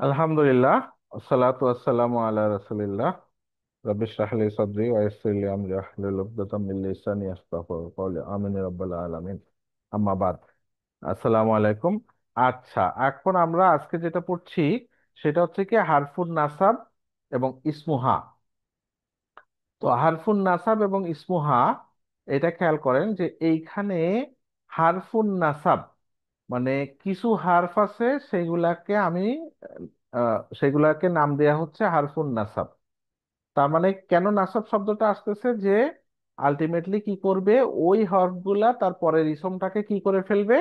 আলহামদুলিল্লাহ, আসসালাতু আসসালামু আলা রাসূলিল্লাহ। রাব্বিশ রাহ লি সাদরি ওয়া ইয়াসসির লি আমরি ওয়াহলুল উকদাতাম মিন লিসানি ইয়াফকাহু কওলি। আমিন ইয়া রাব্বাল আলামিন। আম্মা বাদ। আসসালামু আলাইকুম। আচ্ছা, এখন আমরা আজকে যেটা পড়ছি সেটা হচ্ছে কি হারফুন নাসাব এবং ইসমুহা। তো হারফুন নাসাব এবং ইসমুহা, এটা খেয়াল করেন যে এইখানে হারফুন নাসাব মানে কিছু হারফ আছে সেগুলাকে আমি সেগুলাকে নাম দেয়া হচ্ছে হারফুন নাসাব। তার মানে কেন নাসাব শব্দটা আসতেছে যে আলটিমেটলি কি করবে, ওই হরফগুলা তার পরের ইসমটাকে কি করে ফেলবে,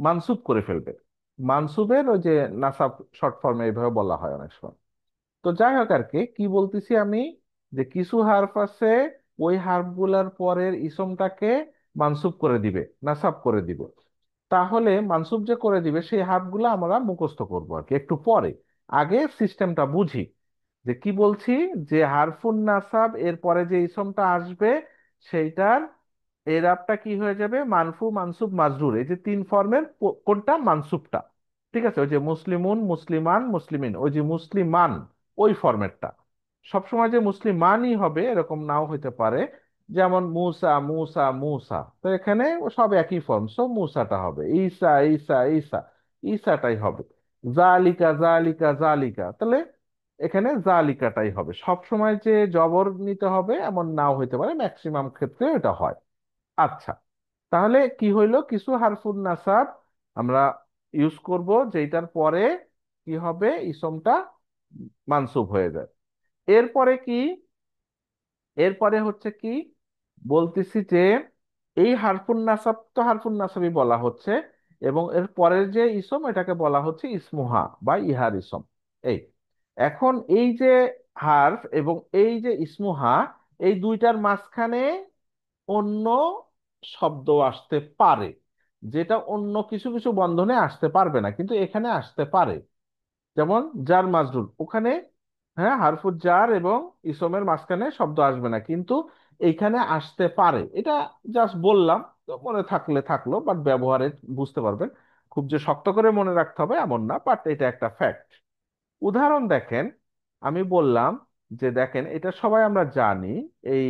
মানসুব করে ফেলবে। মানসুবের ওই যে নাসাব শর্ট ফর্মে এইভাবে বলা হয় অনেক সময়। তো যাই হোক আর কি কি বলতেছি আমি, যে কিছু হারফ আছে ওই হারফগুলার পরের ইসমটাকে মানসুব করে দিবে, নাসাব করে দিবে। তাহলে মানসুব যে করে দিবে সেই হারফগুলো আমরা মুখস্থ করবো আর কি একটু পরে। আগে সিস্টেমটা বুঝি যে কি বলছি। যে হারফুন নাসাব এর পরে যে ইসমটা আসবে সেইটার এরাবটা কি হয়ে যাবে, মানফু মানসুব মাজরুর, এই যে তিন ফর্মের কোনটা মানসুবটা। ঠিক আছে, ওই যে মুসলিমুন মুসলিমান মুসলিমিন, ওই যে মুসলিমান ওই ফরম্যাটটা। সবসময় যে মুসলিমানই হবে এরকম নাও হইতে পারে। যেমন মুসা মুসা মুসা, তো এখানে সব একই ফর্ম, সো মুসাটা হবে। ঈসা ঈসা ঈসা, ঈসাটাই হবে। জালিকা জালিকা জালিকা, তাহলে এখানে জালিকাটাই হবে। সব সময় যে জবর নিতে হবে এমন নাও হইতে পারে, ম্যাক্সিমাম ক্ষেত্রে এটা হয়। আচ্ছা, তাহলে কি হইলো, কিছু হারফুন নাসাব আমরা ইউজ করব যেটার পরে কি হবে, ইসমটা মানসুব হয়ে যায়। এরপরে কি, এরপরে হচ্ছে কি বলতেছি যে এই হারফুন নাসাব তো হারফুন নাসাবই বলা হচ্ছে, এবং এর পরের যে ইসম এটাকে বলা হচ্ছে ইসমুহা বা ইহার ইসম। এই এখন এই যে হারফ এবং এই যে ইসমুহা, এই দুইটার মাঝখানে অন্য শব্দ আসতে পারে, যেটা অন্য কিছু কিছু বন্ধনে আসতে পারবে না, কিন্তু এখানে আসতে পারে। যেমন জার মাজরুর, ওখানে হ্যাঁ হারফুজ জার এবং ইসমের মাঝখানে শব্দ আসবে না, কিন্তু এইখানে আসতে পারে। এটা জাস্ট বললাম, তো মনে থাকলে থাকলো, বাট ব্যবহারে বুঝতে পারবেন। খুব যে শক্ত করে মনে রাখতে হবে এমন না, বাট এটা একটা ফ্যাক্ট। উদাহরণ দেখেন, আমি বললাম যে দেখেন এটা সবাই আমরা জানি, এই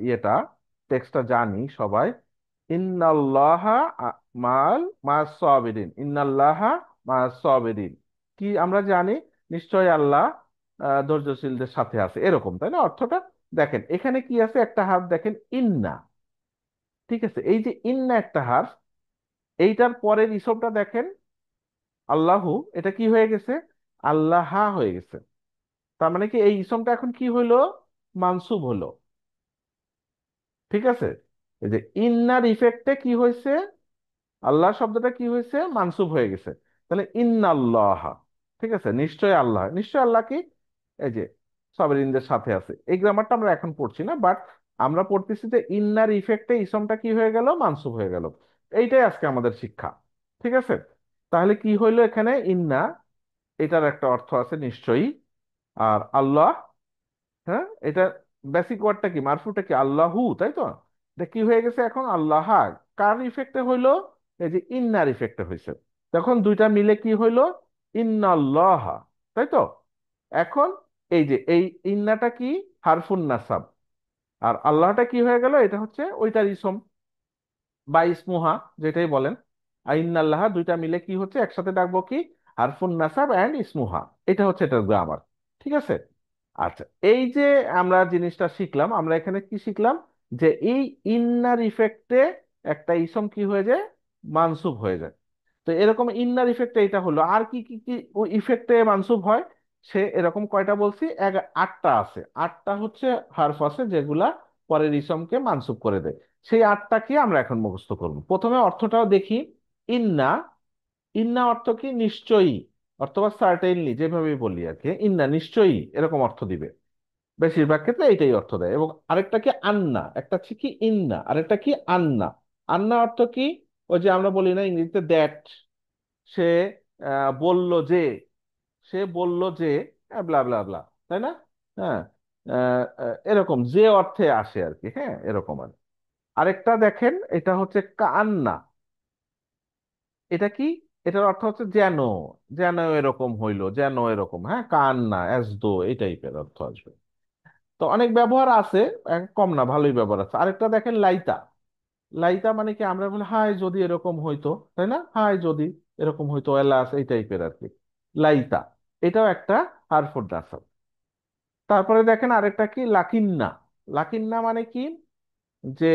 ইয়েটা টেক্সটটা জানি সবাই। ইন্নাল্লাহা মাল মা সাবিরিন, ইন্নাল্লাহা মা সাবিরিন, কি আমরা জানি, নিশ্চয় আল্লাহ ধৈর্যশীলদের সাথে আছে, এরকম তাই না অর্থটা। দেখেন এখানে কি আছে, একটা হারফ দেখেন ইন্না। ঠিক আছে, এই যে ইন্না একটা হারফ, এইটার পরের ইসবটা দেখেন আল্লাহু, এটা কি হয়ে গেছে, আল্লাহা হয়ে গেছে। তার মানে কি এই ইসমটা এখন কি হইলো, মানসুব হলো। ঠিক আছে, এই যে ইন্নার ইফেক্টে কি হয়েছে, আল্লাহ শব্দটা কি হয়েছে, মানসুব হয়ে গেছে। তাহলে ইন্নাল্লাহ, ঠিক আছে, নিশ্চয় আল্লাহ, নিশ্চয় আল্লাহ কি, এই যে সাবরিনদের সাথে আছে। এই গ্রামারটা আমরা এখন পড়ছি না, বাট আমরা পড়তেছি যে ইন্নার ইফেক্টে ইসমটা কি হয়ে গেল, মানসুব হয়ে গেল। এইটাই আজকে আমাদের শিক্ষা। ঠিক আছে, তাহলে কি হইলো এখানে ইন্না, এটার একটা অর্থ আছে নিশ্চয়ই। আর আল্লাহ, হ্যাঁ এটা বেসিক ওয়ার্ডটা কি, মারফুটা কি আল্লাহু, তাই তো। এটা কি হয়ে গেছে এখন, আল্লাহ। কার ইফেক্টে হইলো, এই যে ইন্নার ইফেক্টে হয়েছে। তখন দুইটা মিলে কি হইলো, ইন্নাল্লাহ, তাই তো। এখন এই যে এই ইন্নাটা কি, হারফুন নাসাব। আর আল্লাহটা কি হয়ে গেল, এটা হচ্ছে ওইটার ইসম বা ইসমুহা, যেটাই বলেন। আর ইন্নাল্লাহ দুইটা মিলে কি হচ্ছে, একসাথে ডাকবো কি, হারফুন নাসাব অ্যান্ড ইসমুহা। এটা হচ্ছে এটার গ্রামার। ঠিক আছে। আচ্ছা, এই যে আমরা জিনিসটা শিখলাম, আমরা এখানে কি শিখলাম, যে এই ইন্নার ইফেক্টে একটা ইসম কি হয়ে যায়, মানসুব হয়ে যায়। তো এরকম ইন্নার ইফেক্টে এটা হলো, আর কি কি কি ইফেক্টে মানসুব হয়, সে এরকম কয়টা বলছি, আটটা আছে। আটটা হচ্ছে হারফ আছে যেগুলা পরের ইসমকে মানসুব করে দেয়। সেই আটটা কি আমরা এখন মুখস্থ করব। প্রথমে অর্থটাও দেখি। ইন্না, ইন্না অর্থ কি, নিশ্চয়ই, অথবা সার্টেনলি, যেভাবে বলি আর কি, ইন্না নিশ্চয়ই এরকম অর্থ দিবে। বেশিরভাগ ক্ষেত্রে এইটাই অর্থ দেয়। এবং আরেকটা কি আন্না, একটা হচ্ছে কি ইন্না, আরেকটা কি আন্না। আন্না অর্থ কি, ওই যে আমরা বলি না ইংরেজিতে দ্যাট, সে বলল যে, সে বলল যে, ব্লা ব্লা ব্লা, তাই না। হ্যাঁ, এরকম যে অর্থে আসে আর কি, হ্যাঁ এরকম আর। আরেকটা দেখেন, এটা হচ্ছে কান্না। এটা কি, এটার অর্থ হচ্ছে যেন, যেন এরকম হইলো, যেন এরকম, হ্যাঁ, কান না, অ্যাজ দো, এই টাইপের অর্থ আসবে। তো অনেক ব্যবহার আছে, কম না, ভালোই ব্যবহার আছে। আরেকটা দেখেন, লাইতা। লাইতা মানে কি, আমরা বলি হাই যদি এরকম হইতো, তাই না, হাই যদি এরকম হইতো, এলাস, এই টাইপের আর কি। লাইতা, এটাও একটা হারফুল নাসাব। তারপরে দেখেন আরেকটা কি, লাকিন্না। লাকিন্না মানে কি, যে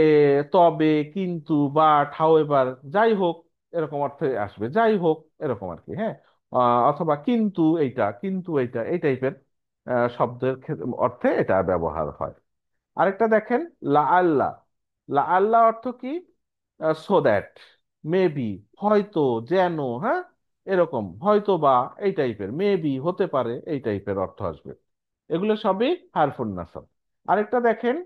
তবে, কিন্তু, বাট, হাউ এভার, যাই হোক, এরকম অর্থে আসবে, যাই হোক, এরকম আর কি, হ্যাঁ। অথবা কিন্তু এইটা, কিন্তু এইটা, এই টাইপের শব্দের অর্থে এটা ব্যবহার হয়। আরেকটা দেখেন, লা আল্লাহ। লা আল্লাহ অর্থ কি, সো দ্যাট, মেবি, হয়তো, যেন, হ্যাঁ, এরকম, হয়তো বা, এই টাইপের, মেবি, হতে পারে, এই টাইপের অর্থ আসবে। এগুলো সবই হারফুন নাসাব। আরেকটা দেখেন,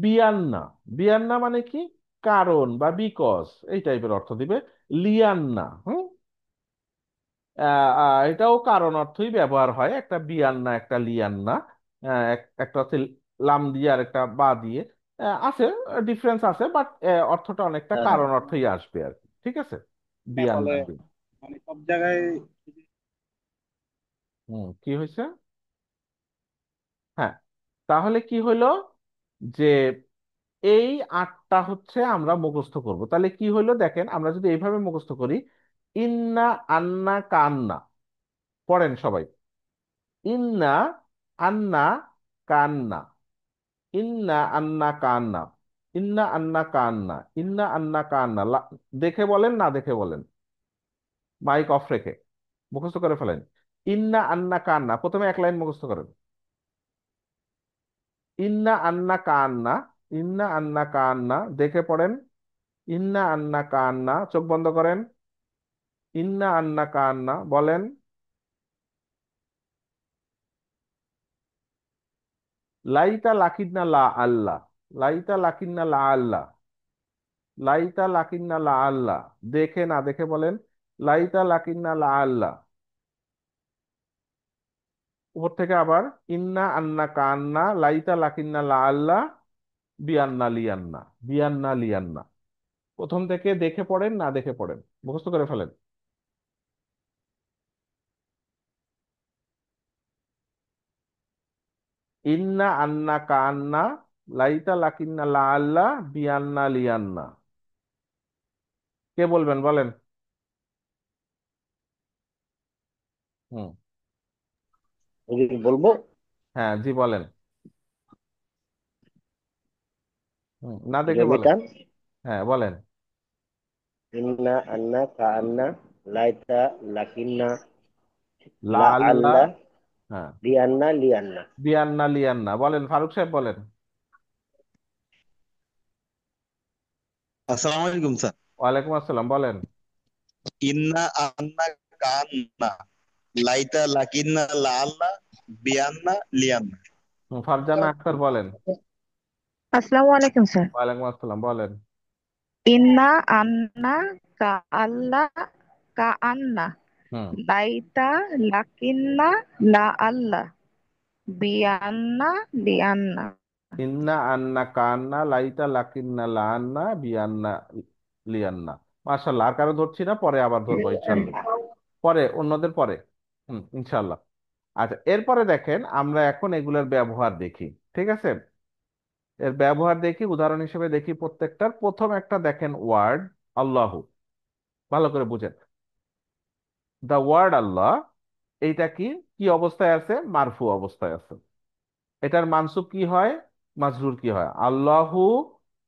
বিয়ান্না। বিয়ান্না মানে কি, কারণ বা বিকজ, এই টাইপের অর্থ দিবে। লিয়ান্না, হুম, এটাও কারণ অর্থই ব্যবহার হয়, একটা বিয়ান্না, একটা লিয়ান্না। একটা হচ্ছে লাম দিয়ে আর একটা বা দিয়ে, আছে, ডিফারেন্স আছে, বাট অর্থটা অনেকটা হ্যাঁ, কারণ অর্থই আসবে আর কি, ঠিক আছে। ফলে বিয়ান্না মানে সব জায়গায়। কি হয়েছে? হ্যাঁ, তাহলে কি হইলো, যে এই আটটা হচ্ছে আমরা মুখস্থ করব। তাহলে কি হইলো দেখেন, আমরা যদি এইভাবে মুখস্থ করি, ইন্না, আন্না, কান্না, পড়েন সবাই। ইন্না, আন্না, কান্না, ইন্না, আন্না, কান্না, ইন্না, আন্না, কান্না, ইন্না, আন্না, কান্না। দেখে বলেন, না দেখে বলেন, মাইক অফ রেখে মুখস্থ করে ফেলেন। ইন্না, আন্না, কান্না, প্রথমে এক লাইন মুখস্থ করেন। ইন্না, আন্না, কান্না, ইন্না, আন্না, কান্না, দেখে পড়েন। ইন্না, আন্না, কান্না, চোখ বন্ধ করেন। ইন্না, আন্না, কান্না বলেন। লাইতা, লাকিন্না, লা আল্লাহ। লাইতা, লাকিন্না, লা আল্লাহ। লাইতা, লাকিন্না, লা আল্লাহ, দেখে না দেখে বলেন। লাইতা, লাকিন্না, লা আল্লাহ। উপর থেকে আবার, ইন্না, আন্না, কান্না, লাইতা, লাকিন্না, লা আল্লাহ, বিয়ান্না, লিয়ান্না, বিয়ান্না, লিয়ান্না। প্রথম থেকে দেখে পড়েন, না দেখে পড়েন, মুখস্থ করে ফেলেন। ইন্না, আন্না, কান্না, লাইতা, লাকিন্না, লা আল্লাহ, বিয়ান্না, লিয়ান্না। কে বলবেন, বলেন। হুম। বলবো হ্যাঁ, জি বলেন। না দেখে বলেন। জমিটান। হ্যাঁ বলেন। ইন্না আন্না কা আন্না লাইতা লাকিন্না লা লা আল্লাহ। আল্লাহ হ্যাঁ, লিয়ান্না লিয়ান্না। বিয়ান্না, লিয়ান্না, বলেন ফারুক সাহেব, বলেন। আসসালামু আলাইকুম স্যার। ওয়ালাইকুম আসসালাম, বলেন। ইন্না আন্না কান্না লাইতা লাকিন্না লাআল্লা বিয়ান্না লিয়ান্না। ফারজানা আক্তার, বলেন। আসসালামু আলাইকুম স্যার। ওয়ালাইকুম আসসালাম, বলেন। ইন্না আন্না কা আল্লাহ কা আন্না হুম। লাইতা লাকিন্না লা আল্লাহ বিয়ান্না লিয়ান্না। ইন্না, আন্না, কান্না, লাইতা, লাকিন্না, লান্না, বিয়ান্না, লিয়ান্না। মাশাল্লাহ, আর কারো ধরছি না, পরে আবার ধরবো ইনশাল্লাহ, পরে অন্যদের পরে। ইনশাল্লাহ। আচ্ছা, এরপরে দেখেন আমরা এখন এগুলোর ব্যবহার দেখি, ঠিক আছে। এর ব্যবহার দেখি, উদাহরণ হিসেবে দেখি প্রত্যেকটার। প্রথম একটা দেখেন, ওয়ার্ড আল্লাহ, ভালো করে বুঝেন। দা ওয়ার্ড আল্লাহ, এইটা কি, কি অবস্থায় আছে, মারফু অবস্থায় আছে। এটার মানসুব কি হয়, মাজরুর কি হয়, আল্লাহু,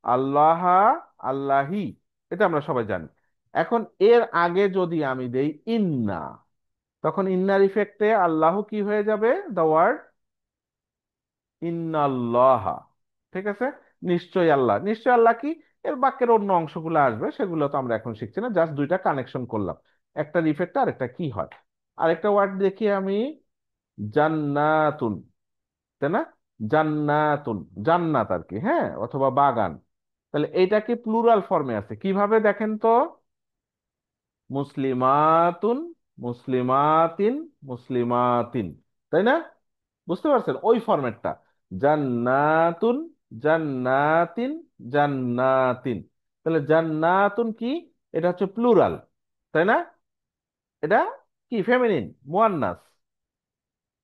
আল্লাহ, আল্লাহি, এটা আমরা সবাই জানি। এখন এর আগে যদি আমি দেই ইন্না, তখন ইন্নার ইফেক্টে আল্লাহ কি হয়ে যাবে, দা ওয়ার্ড ইন্নাল্লাহ, ঠিক আছে। নিশ্চয় আল্লাহ, নিশ্চয় আল্লাহ কি, এর বাক্যের অন্য অংশগুলো আসবে, সেগুলো তো আমরা এখন শিখছি না, জাস্ট দুইটা কানেকশন করলাম, একটা ইফেক্ট আর একটা কি হয়। আরেকটা ওয়ার্ড দেখি আমি, জান্নাতুন, তাই না, জান্নাতুন, জান্নাত আর কি, হ্যাঁ, অথবা বাগান। তাহলে এইটা কি প্লুরাল ফর্মে আছে, কিভাবে দেখেন তো, মুসলিমাতুন, মুসলিমাতিন, মুসলিমাতিন, তাই না, বুঝতে পারছেন ওই ফরম্যাটটা। জান্নাতুন, জান্নাতিন, জান্নাতিন। তাহলে জান্নাতুন কি, এটা হচ্ছে প্লুরাল, তাই না। এটা কি ফেমিনিন, মুয়ান্নাস।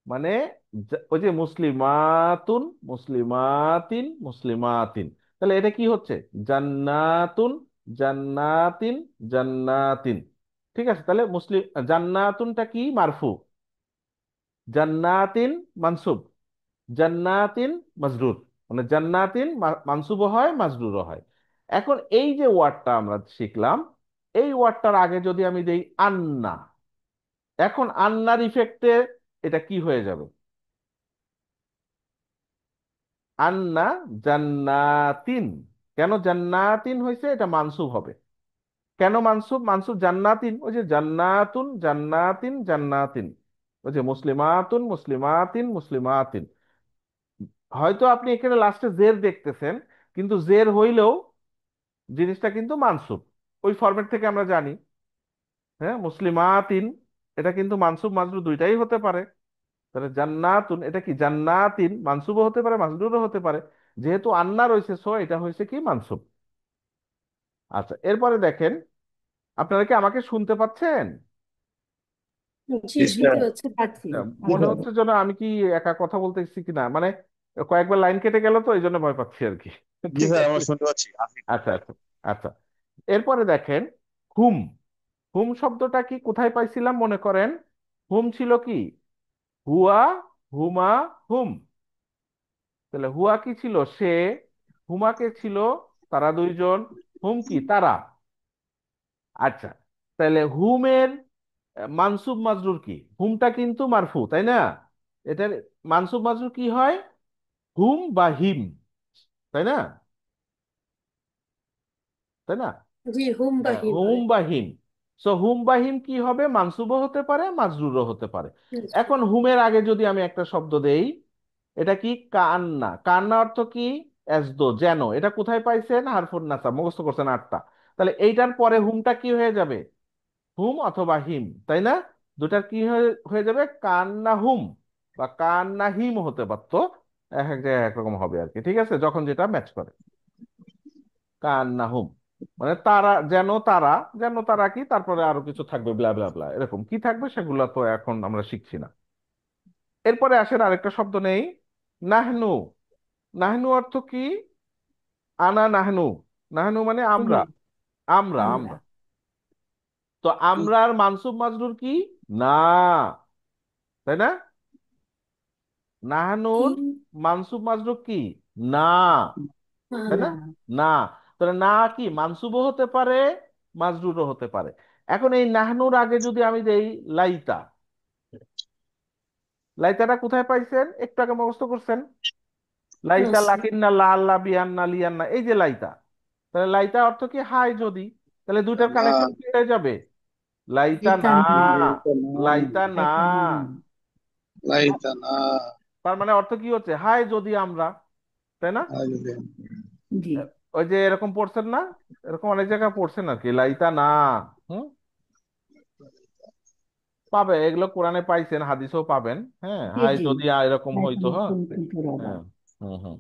মানে ওই যে মুসলিমাতুন, মুসলিমাতিন, মুসলিমাতিন, তাহলে এটা কি হচ্ছে? জান্নাতুন, জান্নাতিন, জান্নাতিন। ঠিক আছে, তাহলে মুসলিম জান্নাতুনটা কি? মারফু। জান্নাতিন মানসুব, জান্নাতিন মাজরুর। মানে জান্নাতিন মানসুবও হয়, মাজরুরও হয়। এখন এই যে ওয়ার্ডটা আমরা শিখলাম, এই ওয়ার্ডটার আগে যদি আমি দেই আন্না, এখন আন্নার ইফেক্টে এটা কি হয়ে যাবে? আন্না জান্নাতিন। কেন জান্নাতিন হয়েছে? এটা মানসুব হবে। কেন মানসুব? মানসুব জান্নাতিন, ওই যে জান্নাতুন, জান্নাতিন, জান্নাতিন, ওই যে মুসলিমাতুন, মুসলিমাতিন, মুসলিমাতিন। হয়তো আপনি এখানে লাস্টে জের দেখতেছেন, কিন্তু জের হইলেও জিনিসটা কিন্তু মানসুব। ওই ফরম্যাট থেকে আমরা জানি, হ্যাঁ, মুসলিমাতিন এটা কিন্তু মানসুব মাজরুর দুইটাই হতে পারে। তাহলে জান্নাতুন এটা কি? জান্নাতিন মানসুবও হতে পারে, মাজরুরও হতে পারে। যেহেতু আন্না রয়েছে, সো এটা হয়েছে কি? মানসুব। আচ্ছা, এরপরে দেখেন, আপনারা কি আমাকে শুনতে পাচ্ছেন? জি, জি শুনতে স্যার। হচ্ছে, পাচ্ছি। মনে হচ্ছে যেন আমি কি একা কথা বলতেছি কিনা, মানে কয়েকবার লাইন কেটে গেল তো, এই জন্য ভয় পাচ্ছি আর কি। জি ঠিক স্যার, আছে। আমরা শুনতে পাচ্ছি, আসিফ আচ্ছা স্যার। আচ্ছা আচ্ছা। এরপরে দেখেন, হুম। হুম শব্দটা কি কোথায় পাইছিলাম মনে করেন? হুম ছিল কি? হুয়া, হুমা, হুম। তাহলে হুয়া কি ছিল? সে। হুমাকে ছিল তারা দুইজন। হুম কি? তারা। আচ্ছা, তাহলে হুমের মানসুব মাজরুর কি? হুমটা কিন্তু মারফু, তাই না? এটার মানসুব মাজরুর কি হয়? হুম বা হিম, তাই না? তাই না? জি, হুম বা হ্যাঁ, হিম হুম হয়। বা হিম। সো হুম বা হিম কি হবে? মানসুবও হতে পারে, মাজরুরও হতে পারে। আচ্ছা। এখন হুমের আগে যদি আমি একটা শব্দ দেই, এটা কি? কান্না। কান্না অর্থ কি? এজদো, যেন। এটা কোথায় পাইছেন? হারফুন নাসা, মুখস্থ করছেন 8টা। তাহলে এইটার পরে হুমটা কি হয়ে যাবে? হুম অথবা হিম, তাই না? দুটার কি হয়ে হয়ে যাবে? কান্না হুম বা কান্না হিম হতে পারতো। এক এক জায়গায় একরকম হবে আর কি। ঠিক আছে, যখন যেটা ম্যাচ করে। কান্না হুম মানে তারা, যেন তারা। যেন তারা কি? তারপরে আরো কিছু থাকবে, ব্লা ব্লা ব্লা, এরকম কি থাকবে সেগুলো তো এখন আমরা শিখছি না। এরপরে আসেন আরেকটা শব্দ নেই, নাহনু। নাহনু অর্থ কি? আনা নাহনু। নাহনু মানে আমরা। হুম, আমরা আমরা। আমরা। তো আমরার মানসুব মাজরুর কি? না, তাই না? কি? নাহনুর মানসুব মাজরুর কি? না, তাই না? না। না। তাহলে না কি? মানসুবও হতে পারে, মাজরুরও হতে পারে। এখন এই নাহনুর আগে যদি আমি দেই লাইতা, লাইতাটা কোথায় পাইছেন? একটু আগে মুখস্থ করছেন। লাইতা আচ্ছা। লাকিন্না, লা আল্লাহ, বিয়ান্না, লিয়ান্না, এই যে লাইতা। তাহলে লাইতা অর্থ কি? হাই যদি। তাহলে দুইটার না, কানেকশন কি হয়ে যাবে? লাইতা এটা না, না। লাইতা না, লাইতা না। এটা না। লাইতা না। তার মানে অর্থ কি হচ্ছে? হাই যদি আমরা, তাই না? আজবে। জি। ওই যে এরকম পড়ছেন না? এরকম অনেক জায়গায় পড়ছেন আর কি, লাইতা না। হুম, পাবে এগুলো, কোরআনে পাইছেন, হাদিসেও পাবেন। হ্যাঁ, জি, হাই জি। যদি এরকম হইতো। হ্যাঁ, কিন্তু আবার। হ্যাঁ। হুম হুম।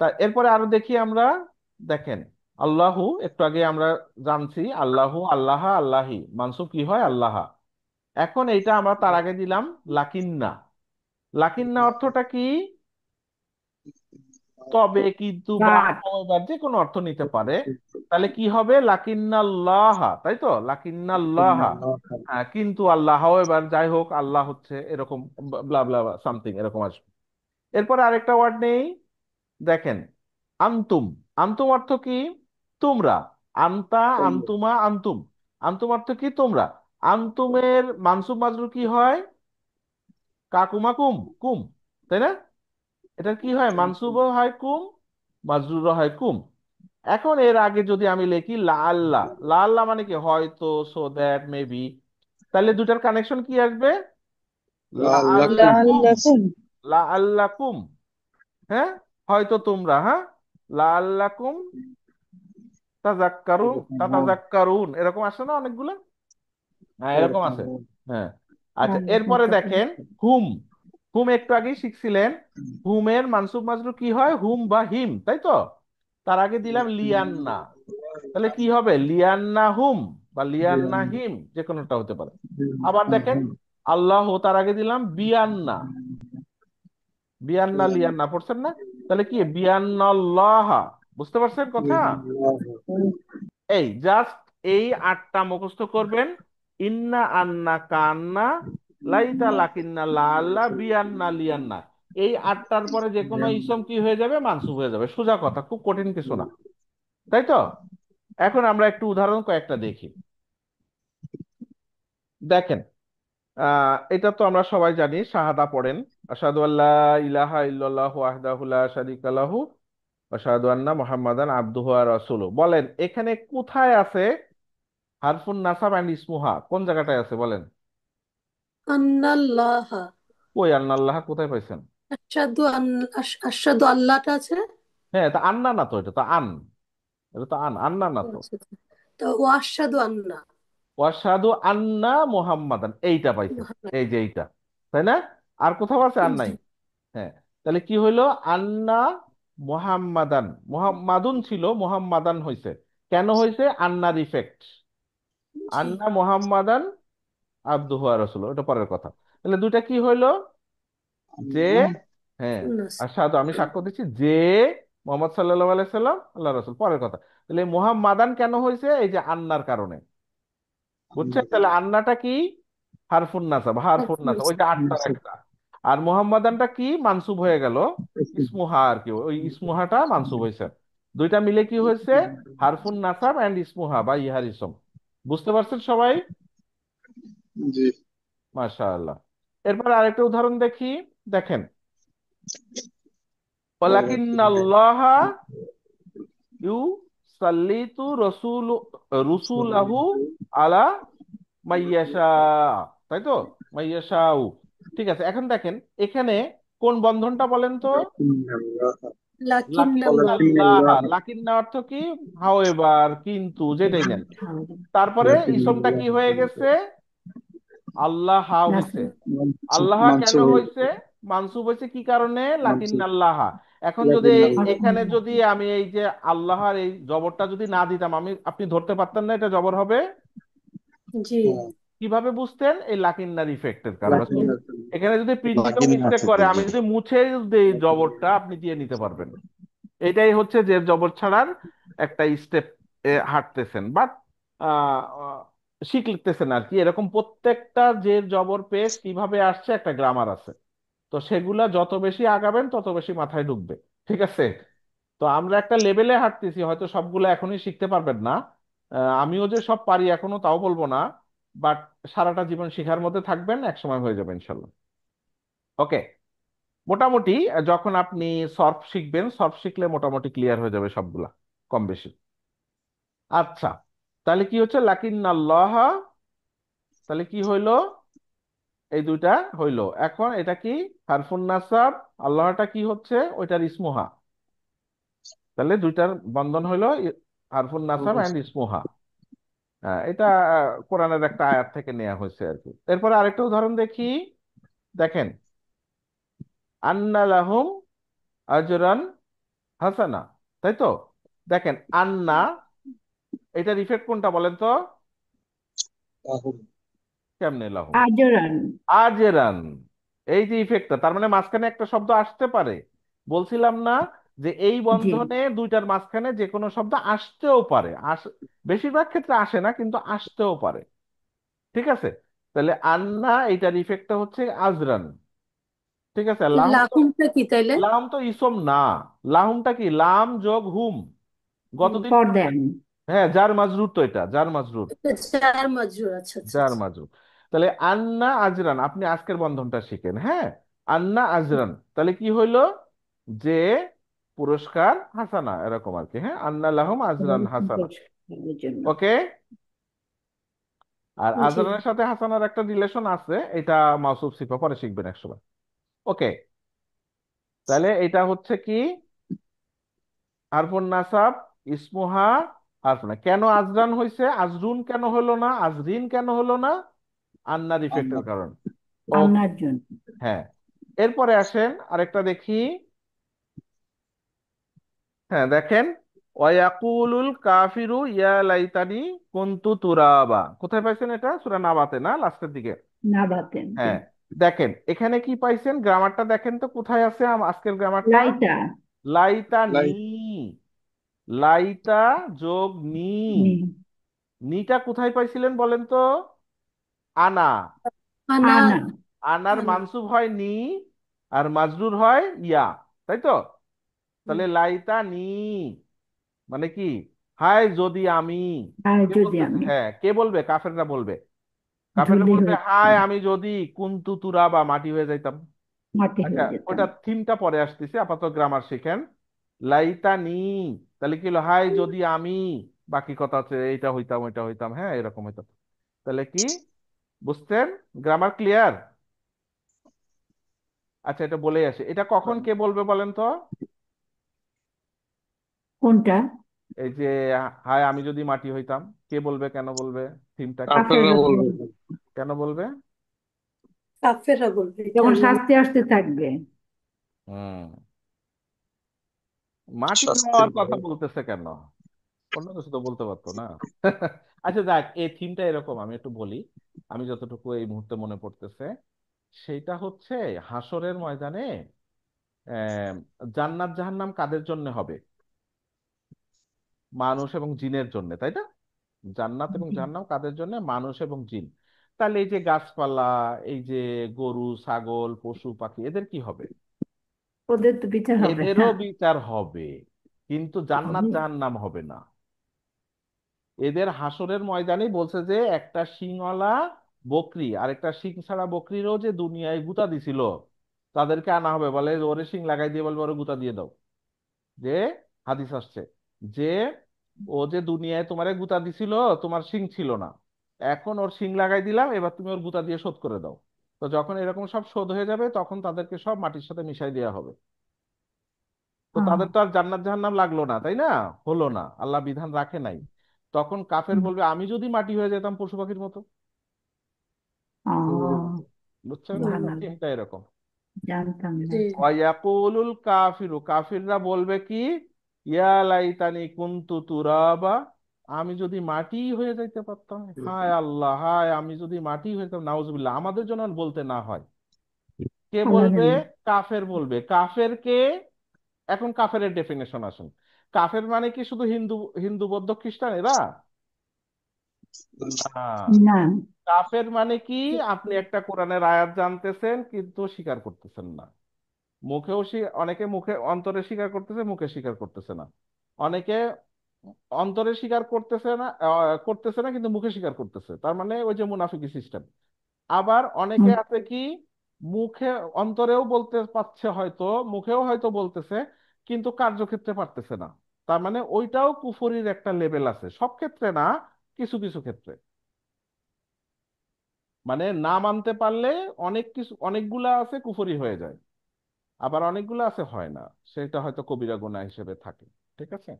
তা এরপরে আরো দেখি আমরা। দেখেন, আল্লাহু একটু আগে আমরা জানছি, আল্লাহু, আল্লাহ, আল্লাহি মানসুব কি হয়? আল্লাহ। এখন এইটা আমরা তার আগে দিলাম লাকিন্না। লাকিন্না অর্থটা কি? তবে, কিন্তু, বা, বাট। however যে কোনো অর্থ নিতে পারে। তাহলে কি হবে? লাকিন্নাল্লাহ, তাই তো? লাকিন্নাল্লাহ। হ্যাঁ, কিন্তু আল্লাহ, however যাই হোক, আল্লাহ হচ্ছে এরকম, ব্লা ব্লা সামথিং এরকম আসবে। এরপরে আরেকটা ওয়ার্ড নেই, দেখেন, আন্তুম। আন্তুম অর্থ কি? তোমরা। আন্তা, আন্তুমা, আন্তুম। আন্তুম অর্থ কি? তোমরা। আন্তুমের মানসুব মাজরুর কি হয়? কাকুমা কুম, কুম, তাই না? এটা কি হয়? মানসুবও হয় কুম, মাজরুরও হয় কুম। এখন এর আগে যদি আমি লিখি লা আল্লাহ, লা আল্লাহ মানে কি? হয়তো, সো দ্যাট, মেবি। তাহলে দুটার কানেকশন কি আসবে? লা আল্লাহ লাল্লাকুম। কুম, লাআল্লাকুম। লা আল্লাহ কুম। হ্যাঁ, হয়তো তোমরা, হ্যাঁ, লা আল্লাহ কুম তাজাক্কারু, তাতাজাক্কারুন, এরকম আসে না অনেকগুলো? হ্যাঁ, এরকম আছে। হ্যাঁ। আচ্ছা, এরপরে দেখেন, হুম। হুম একটু আগেই শিখছিলেন। হুমের মানসুব মাজরুর কি হয়? হুম বা হিম, তাই তো? তার আগে দিলাম লিয়ান্না। তাহলে কি হবে? লিয়ান্না হুম। বা লিয়ান্নাহিম, যে কোনোটা হতে পারে। আবার দেখেন, আল্লাহ তার আগে দিলাম বিয়ান্না, বিয়ান্না লিয়ান্না পড়ছেন না? তাহলে কি বিয়ান্নাল্লাহ, বুঝতে পারছেন কথা? এই জাস্ট এই আটটা মুখস্থ করবেন। ইন্না আন্না কান্না, লাইতা লাকিন্না লাল্লা বিয়ান্না লিয়ান্না। এই আটটার পরে যে কোনো ইসম কি হয়ে যাবে? মানসুব হয়ে যাবে। সোজা কথা, খুব কঠিন কিছু না, তাই তো? এখন আমরা একটু উদাহরণ কয়েকটা দেখি। দেখেন, এটা তো আমরা সবাই জানি, শাহাদা পড়েন, আশহাদু আল্লা ইলাহা ইল্লাল্লাহু ওয়াহদাহু লা শারীকা লাহু ওয়া আশহাদু আন্না মুহাম্মাদান আবদুহু ওয়া রাসূলুহু। বলেন এখানে কোথায় আছে হারফুন নাসাব এন্ড ইসমুহা? কোন জায়গাটায় আছে বলেন? আন্নাল্লাহ। কই আল্লাহ কোথায় পাইছেন? আশহাদু আল্লাহটা আছে। হ্যাঁ, এটা আন্না না তো, এটা তো আন, এটা তো আন, আন্না না তো। আচ্ছা, আচ্ছা। তো ওয়াশহাদু আন্না ওয়াশহাদু আন্না মুহাম্মাদান, এইটা পাইছেন, মুহাম্মাদ। এই যে এইটা, তাই না? আর কোথাও আছে আর নাই? জি, হ্যাঁ, তাহলে কি হইলো? আন্না মুহাম্মাদান, মুহাম্মাদুন ছিল মুহাম্মাদান হইছে। কেন হইছে? আন্নার ইফেক্ট। জি। আন্না মুহাম্মাদান আবদুহু ওয়া রাসূলুহু, এটা পরের কথা। তাহলে দুইটা কি হইলো? যে, হ্যাঁ, নাস। আশহাদু, আমি সাক্ষ্য দিচ্ছি যে মোহাম্মদ সাল্লাল্লাহু আলাইহি সাল্লাম আল্লাহ রাসূল, পরের কথা। তাহলে মুহাম্মাদান কেন হয়েছে? এই যে আন্নার কারণে, বুঝছেন? তাহলে আন্নাটা কি? হারফুন নাসাব, হারফুন নাসাব, ওইটা আটটার একটা। আর মুহাম্মাদানটা কি? মানসুব হয়ে গেল, ইসমুহা আর কি, ওই ইসমুহাটা মানসুব হয়েছে। দুইটা মিলে কি হয়েছে? হারফুন নাসাব এন্ড ইসমুহা বা ইহার ইসম। বুঝতে পারছেন সবাই? জি। মাশাআল্লাহ। এরপর আরেকটা উদাহরণ দেখি। দেখেন, ওয়ালাকিন্না ওয়ালাকিন্নাল্লাহা ইউ সাল্লিতু রুসুলাহু আলা মাইয়াশা, তাই তো? মাইয়াশাউ। ঠিক আছে, এখন দেখেন এখানে কোন বন্ধনটা বলেন তো? লাকিন্নাল্লাহ। লাকিন্নাল্লাহ। লাকিন্না অর্থ কি? হাওয়েভার, কিন্তু, যেটাই নেন। তারপরে ইসমটা কি হয়ে গেছে? আল্লাহ হা হইছে। আল্লাহ কেন মানসুব হইছে? মানসুব হইছে কি কারণে? মানসুব লাকিন্নাল্লাহ। এখন যদি এখানে যদি আমি এই যে আল্লাহর এই জবরটা যদি না দিতাম, আপনি ধরতে পারতেন না এটা জবর হবে। জি। কিভাবে বুঝতেন? এই লাকিন্নার ইফেক্টের কারণে। তো লাকিন্না এখানে যদি প্রিন্টিংও লাকিন্না মিস্টেক করে, থেকে আমি যদি মুছে দেই জবরটা, আপনি দিয়ে নিতে পারবেন। এটাই হচ্ছে যে জবর ছাড়ার একটা স্টেপ হাঁটতেছেন, বাট শিখতেছেন আর কি। এরকম প্রত্যেকটা যে জবর পেশ কিভাবে আসছে একটা গ্রামার আছে। তো সেগুলা যত বেশি আগাবেন তত বেশি মাথায় ঢুকবে। ঠিক আছে? তো আমরা একটা লেভেলে হাঁটতেছি, হয়তো সবগুলো এখনই শিখতে পারবেন না। আমিও যে সব পারি এখনো তাও বলবো না, বাট সারাটা জীবন শিখার মধ্যে থাকবেন, একসময় হয়ে যাবে ইনশাল্লাহ। ওকে, মোটামুটি যখন আপনি সর্ফ শিখবেন, সর্ফ শিখলে মোটামুটি ক্লিয়ার হয়ে যাবে সবগুলা, কম বেশি। আচ্ছা, তাহলে কি হচ্ছে? লাকিন্নাল্লাহ, তাহলে কি হইলো? এই দুইটা হইলো। এখন এটা কি? হারফুন নাসাব। আল্লাহটা কি হচ্ছে? ওইটার ইসমুহা। তাহলে দুইটার বন্ধন হইলো হারফুন নাসাব এন্ড ইসমুহা। এটা কোরআনের একটা আয়াত থেকে নেওয়া হয়েছে আর কি। এরপরে আরেকটা উদাহরণ দেখি। দেখেন, আন্না লাহুম আজরান হাসানা, তাই তো? দেখেন, আন্না, এটার ইফেক্ট কোনটা বলেন তো? কেমনে লাহুম আজরান। আজরান, এই যে ইফেক্টটা, তার মানে মাঝখানে একটা শব্দ আসতে পারে। বলছিলাম না যে এই জি। বন্ধনে দুইটার মাঝখানে যে কোনো শব্দ আসতেও পারে, বেশিরভাগ ক্ষেত্রে আসে না, কিন্তু আসতেও পারে। ঠিক আছে? তাহলে আন্না, এইটার ইফেক্টটা হচ্ছে আজরান। ঠিক আছে? লাহুম তো, লাহুমটা কি তাইলে? লাম তো ইসম না। লাহুমটা কি? লাম যোগ হুম, গতদিন পর পড়ছেন। দেন। হ্যাঁ, জার মাজরুর তো, এটা জার মাজরুর, এটা চার মাজরুর। আচ্ছা, আচ্ছা, জার আচ্ছা। মাজরুর। তাহলে আন্না আজরান, আপনি আজকের বন্ধনটা শিখেন। হ্যাঁ, আন্না আজরান, তাহলে কি হইলো? যে পুরস্কার হাসানা, এরকম আর কি। হ্যাঁ, আন্না লাহুম আজরান হাসানা। পুরস্কারের জন্য। ওকে। আর জি। আজরানের সাথে হাসানার একটা রিলেশন আছে, এটা মাউসুফ সিফা পরে শিখবেন একসময়। ওকে, তাহলে এটা হচ্ছে কি? হারফুন নাসাব, ইসমুহা, হারফুনা। কেন আজরান হইছে? আজরুন কেন হলো না? আজরিন কেন হলো না? আন্নার ইফেক্টের কারণ। ওকে, আন্নার জন্য। হ্যাঁ। এরপরে আসেন আরেকটা দেখি। হ্যাঁ, দেখেন, ওয়াকুলুল কাফিরু ইয়া লাইতানি কুনতু তুরাবা, কোথায় পাইছেন এটা? সূরা নাবাতে না, লাস্টের দিকে? না বাতেন, জি। হ্যাঁ, দেখেন এখানে কি পাইছেন, গ্রামারটা দেখেন তো কোথায় আছে আজকের গ্রামারটা। লাইটা। লাইতা নি, লাইট। লাইতা যোগ নি, নি। নিটা কোথায় পাইছিলেন বলেন তো? আনা, আনা। আনা। আনার আনা। মানসুব হয় নি আর মাজরুর হয় ইয়া, তাই তো? হুম। তাহলে লাইতা নি মানে কি? হায় যদি আমি। আর কে যদি বলতেছে? আমি হ্যাঁ, কে বলবে? কাফেররা বলবে। কাফেররা যদি বলবে হায় হইতাম, আমি যদি কুন্তু তুরা বা মাটি হয়ে যাইতাম। মাটি আচ্ছা, হয়ে যেতাম। ওটা থিমটা পরে আসতেছে, আপাতত গ্রামার শিখেন। লাইতা নি, তাহলে কি হলো? হায় যদি আমি, বাকি কথা হচ্ছে এইটা হইতাম ওইটা হইতাম, হ্যাঁ এরকম হইতাম। তাহলে কি বুঝতেন? Grammar clear? আচ্ছা, এটা বলেই আসে, এটা কখন কে বলবে বলেন তো? কোনটা? এই যে হায় আমি যদি মাটি হইতাম, কে বলবে? কেন বলবে? থিমটা কি? কাফেররা কাফেররা বলবে। বলবে। কেন বলবে? কাফেররা বলবে এটা যখন আল্লাহ। শাস্তি আসতে থাকবে। হুম, মাটি শাস্তির হওয়ার কথা ভয়। বলতেছে কেন? অন্য কিছু তো বলতে পারতো না? আচ্ছা যাক, এই থিমটা এরকম, আমি একটু বলি। আমি যতটুকু এই মুহূর্তে মনে পড়তেছে, সেইটা হচ্ছে হাসরের ময়দানে আহ, জান্নাত জাহান্নাম কাদের জন্য হবে? মানুষ এবং জিনের জন্য, তাই না? জান্নাত এবং জি। জাহান্নাম কাদের জন্য? মানুষ এবং জিন। তাহলে এই যে গাছপালা, এই যে গরু ছাগল পশু পাখি, এদের কি হবে? ওদের তো বিচার হবে এদেরও না। বিচার হবে, কিন্তু জান্নাত হবে। জাহান্নাম হবে না। এদের হাসরের ময়দানেই বলছে যে একটা শিংওয়ালা বকরি আর একটা শিং ছাড়া বকরিরও যে দুনিয়ায় গুতা দিছিল, তাদেরকে আনা হবে, বলে ওরে শিং লাগাই দিয়ে বলবে ওরে গুতা দিয়ে দাও। যে হাদিস আসছে যে ও যে দুনিয়ায় তোমারে গুতা দিছিল, তোমার শিং ছিল না, এখন ওর শিং লাগাই দিলাম, এবার তুমি ওর গুতা দিয়ে শোধ করে দাও। তো যখন এরকম সব শোধ হয়ে যাবে, তখন তাদেরকে সব মাটির সাথে মিশাই দেওয়া হবে। তো তাদের তো আর জান্নাত জাহান্নাম লাগলো না, তাই না? হলো না, আল্লাহ বিধান রাখে নাই। তখন কাফের হুম। বলবে আমি যদি মাটি হয়ে যেতাম পশু পাখির মতো। ও, বুঝছেন? সুবহানাল্লাহ। চিন্তা এরকম। জানতাম না। জি। ওয়ায়াকুলুল কাফিরু, কাফিররা বলবে কি? ইয়া লাইতানি কুনতু তুরাবা, আমি যদি মাটি হয়ে যাইতে পারতাম। হায় আল্লাহ, হায় আমি যদি মাটি হয়ে যেতাম, নাউজুবিল্লাহ, আমাদের জন্য আর বলতে না হয়। কে আল্লাহ বলবে? জানে। কাফের বলবে। কাফের কে? এখন কাফেরের ডেফিনেশন আসুন। কাফের মানে কি শুধু হিন্দু, হিন্দু বৌদ্ধ খ্রিস্টান এরা? না। না। কাফের মানে কি? আপনি একটা কোরআনের আয়াত জানতেছেন কিন্তু স্বীকার করতেছেন না। মুখেও অনেকে মুখে অন্তরে স্বীকার করতেছে, মুখে স্বীকার করতেছে না। অনেকে অন্তরে স্বীকার করতেছে না কিন্তু মুখে স্বীকার করতেছে, তার মানে ওই যে মুনাফিকি সিস্টেম। আবার অনেকে হুম। আছে কি, মুখে অন্তরেও বলতে পারছে হয়তো, মুখেও হয়তো বলতেছে, কিন্তু কার্যক্ষেত্রে পারতেছে না। তার মানে ওইটাও কুফরির একটা লেভেল আছে, সব ক্ষেত্রে না, কিছু কিছু ক্ষেত্রে। মানে না মানতে পারলে অনেক কিছু, অনেকগুলা আছে কুফরি হয়ে যায়, আবার অনেকগুলো আছে হয় না, সেটা হয়তো কবিরা গুনাহ হিসেবে থাকে। ঠিক আছে?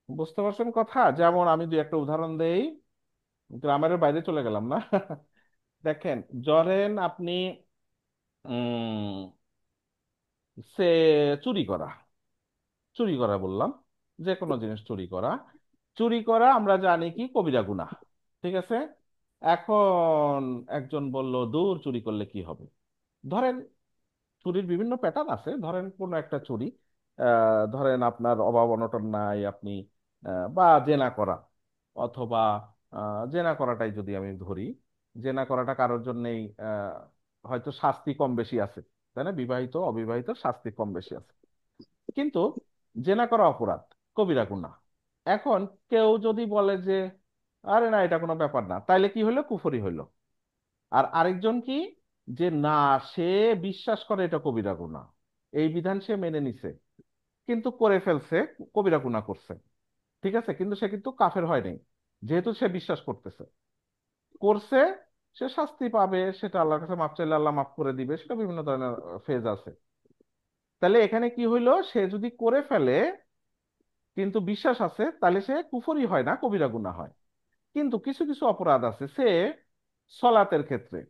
বুঝতে পারছেন কথা? যেমন আমি দুই একটা উদাহরণ দেই, গ্রামারের বাইরে চলে গেলাম না। দেখেন, ধরেন আপনি উম সে চুরি করা, চুরি করা বললাম, যে কোনো জিনিস চুরি করা। চুরি করা আমরা জানি কি কবিরা গুনাহ, ঠিক আছে? এখন একজন বলল দূর, চুরি করলে কি হবে? ধরেন চুরির বিভিন্ন প্যাটার্ন আছে, ধরেন কোনো একটা চুরি, ধরেন আপনার অভাব অনটন নাই, আপনি বা জেনা করা, অথবা জেনা করাটাই যদি আমি ধরি, জেনা করাটা কারোর জন্যই হয়তো শাস্তি কম বেশি আছে, তাই না? বিবাহিত অবিবাহিত শাস্তি কম বেশি আছে, কিন্তু জেনা করা অপরাধ, কবিরা গুনাহ। এখন কেউ যদি বলে যে আরে না এটা কোনো ব্যাপার না, তাইলে কি হলো? কুফরি হইলো। আর আরেকজন কি, যে না, সে বিশ্বাস করে এটা কবিরা গুনাহ, এই বিধান সে মেনে নিছে, কিন্তু করে ফেলছে, কবিরা গুনাহ করছে, ঠিক আছে, কিন্তু সে কিন্তু কাফের হয় নাই, যেহেতু সে বিশ্বাস করতেছে, করছে, সে শাস্তি পাবে, সেটা আল্লাহর কাছে মাপ চাইলে আল্লাহ মাফ করে দিবে, সেটা বিভিন্ন ধরনের ফেজ আছে। তাহলে এখানে কি হইলো? সে যদি করে ফেলে কিন্তু বিশ্বাস আছে, তাহলে সে কুফরি হয় না, কবিরা গুনাহ হয়। কিন্তু কিছু কিছু অপরাধ আছে, সে সলাতের ক্ষেত্রে,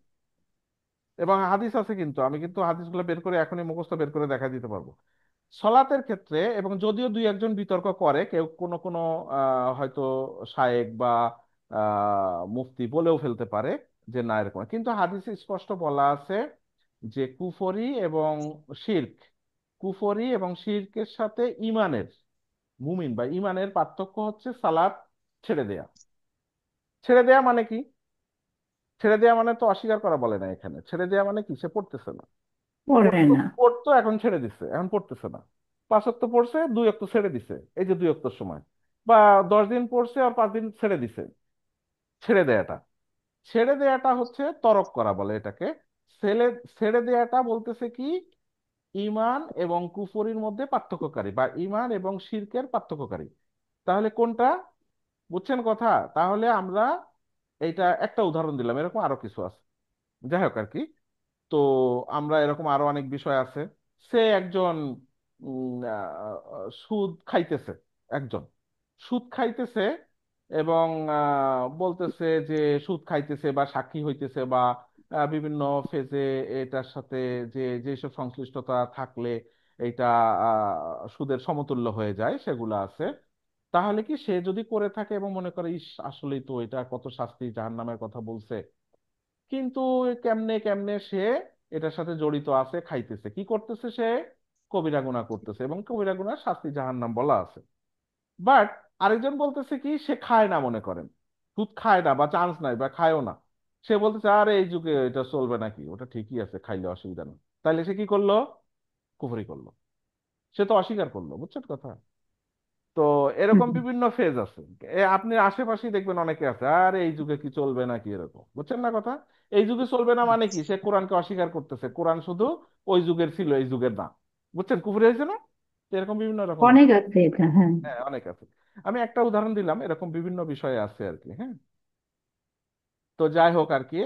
এবং হাদিস আছে, কিন্তু আমি কিন্তু হাদিসগুলো বের করে এখনই মুখস্থ বের করে দেখা দিতে পারবো। সলাতের ক্ষেত্রে, এবং যদিও দুই একজন বিতর্ক করে, কেউ কোনো কোনো হয়তো শায়েখ বা মুফতি বলেও ফেলতে পারে যে না এরকম, কিন্তু হাদিসে স্পষ্ট বলা আছে যে কুফরি এবং শিরক, কুফরি এবং শিরকের সাথে ইমানের, মুমিন বা ইমানের পার্থক্য হচ্ছে সালাত ছেড়ে দেয়া। ছেড়ে দেয়া মানে কি? ছেড়ে দেয়া মানে তো অস্বীকার করা বলে না এখানে। ছেড়ে দেয়া মানে কি? সে পড়তেছে না। পড়ে পড়তো না। পড়তো, এখন ছেড়ে দিছে, এখন পড়তেছে না। 5 ওয়াক্ত পড়ছে, 2 ওয়াক্ত ছেড়ে দিছে, এই যে 2 ওয়াক্তর সময়। বা 10 দিন পড়ছে আর 5 দিন ছেড়ে দিছে। ছেড়ে দেয়াটা, ছেড়ে দেয়াটা হচ্ছে তরক করা বলে এটাকে। ছেড়ে ছেড়ে দেয়াটা বলতেছে কি, ইমান এবং কুফরির মধ্যে পার্থক্যকারী, বা ইমান এবং শিরকের পার্থক্যকারী। তাহলে কোনটা? বুঝছেন কথা? তাহলে আমরা এইটা একটা উদাহরণ দিলাম, এরকম আরো কিছু আছে। যাই হোক আর কি। তো আমরা এরকম আরো অনেক বিষয় আছে। সে একজন সুদ খাইতেছে, একজন সুদ খাইতেছে, এবং বলতেছে যে সুদ খাইতেছে বা সাক্ষী হইতেছে বা বিভিন্ন ফেজে এটার সাথে যে যেসব সংশ্লিষ্টতা থাকলে এটা সুদের সমতুল্য হয়ে যায় সেগুলো আছে। তাহলে কি সে যদি করে থাকে এবং মনে করে ইস আসলেই তো এটা কত শাস্তি, জাহান্নামের কথা বলছে, কিন্তু কেমনে কেমনে সে এটার সাথে জড়িত আছে, খাইতেছে, কি করতেছে সে? কবিরা গুনাহ করতেছে, এবং কবিরা গুনাহ শাস্তি জাহান্নাম বলা আছে। বাট আরেকজন বলতেছে কি, সে খায় না, মনে করেন সুদ খায় না বা চান্স নাই বা খায়ও না। সে বলতেছে আরে এই যুগে এটা চলবে নাকি, ওটা ঠিকই আছে, খাইলে অসুবিধা নেই। তাইলে সে কি করলো? কুফরি করলো। সে তো অস্বীকার করলো। বুঝছেন কথা? তো এরকম হুম। বিভিন্ন ফেজ আছে। আপনি আশেপাশেই দেখবেন অনেকে আছে, আর এই যুগে কি চলবে নাকি, এরকম। বুঝছেন না কথা? এই যুগে চলবে না মানে কি, সে কোরআনকে অস্বীকার করতেছে, কোরআন শুধু ওই যুগের ছিল, এই যুগের না। বুঝছেন? কুফরি হয়েছে না? তো এরকম বিভিন্ন রকম। অনেক আছে এটা, হ্যাঁ। হ্যাঁ, অনেক আছে। আমি একটা উদাহরণ দিলাম, এরকম বিভিন্ন বিষয় আছে আর কি। হ্যাঁ, তো যাই হোক আর কি,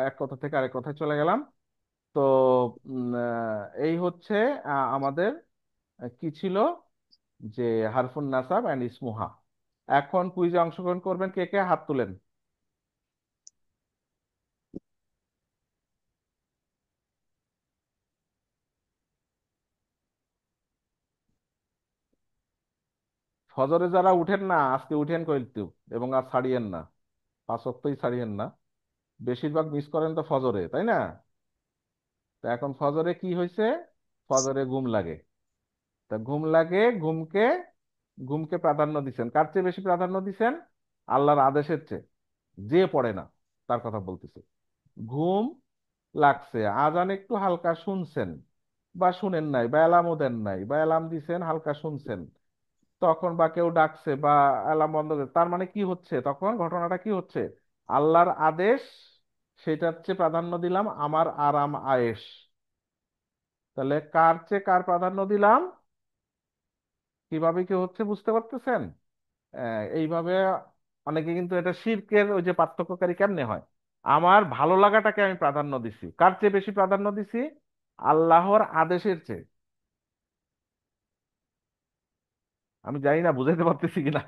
এক কথা থেকে আরেক কথায় চলে গেলাম। তো এই হচ্ছে আমাদের কি ছিল, যে হারফুন নাসাব অ্যান্ড ইসমুহা। এখন কুইজে অংশগ্রহণ করবেন কে কে? হাত তুলেন। ফজরে যারা উঠেন না, আজকে উঠেন কিন্তু, এবং আর ছাড়িয়েন না, 5 ওয়াক্তই ছাড়িয়েন না। বেশিরভাগ মিস করেন তো ফজরে, তাই না? তো এখন ফজরে কি হয়েছে? ফজরে ঘুম লাগে। তা ঘুম লাগে, ঘুমকে ঘুমকে প্রাধান্য দিচ্ছেন, কার চেয়ে বেশি প্রাধান্য দিচ্ছেন? আল্লাহর আদেশের চেয়ে। যে পড়ে না তার কথা বলতেছে। ঘুম লাগছে, আজান একটু হালকা শুনছেন, বা শুনেন নাই, বা অ্যালার্মও দেন নাই, বা অ্যালার্ম দিছেন হালকা শুনছেন, তখন বা কেউ ডাকছে বা অ্যালার্ম বন্ধ করে, তার মানে কি হচ্ছে? তখন ঘটনাটা কি হচ্ছে? আল্লাহর আদেশ, সেটার চেয়ে প্রাধান্য দিলাম আমার আরাম আয়েশ। তাহলে কার চেয়ে কার প্রাধান্য দিলাম? কিভাবে কি হচ্ছে বুঝতে পারতেছেন? এইভাবে অনেকে কিন্তু এটা শিরকের ওই যে পার্থক্যকারী কেমনে হয়, আমার ভালো লাগাটাকে আমি প্রাধান্য দিছি, কার চেয়ে বেশি প্রাধান্য দিছি? আল্লাহর আদেশের চেয়ে। আমি জানি না বুঝাইতে পারতেছি কিনা।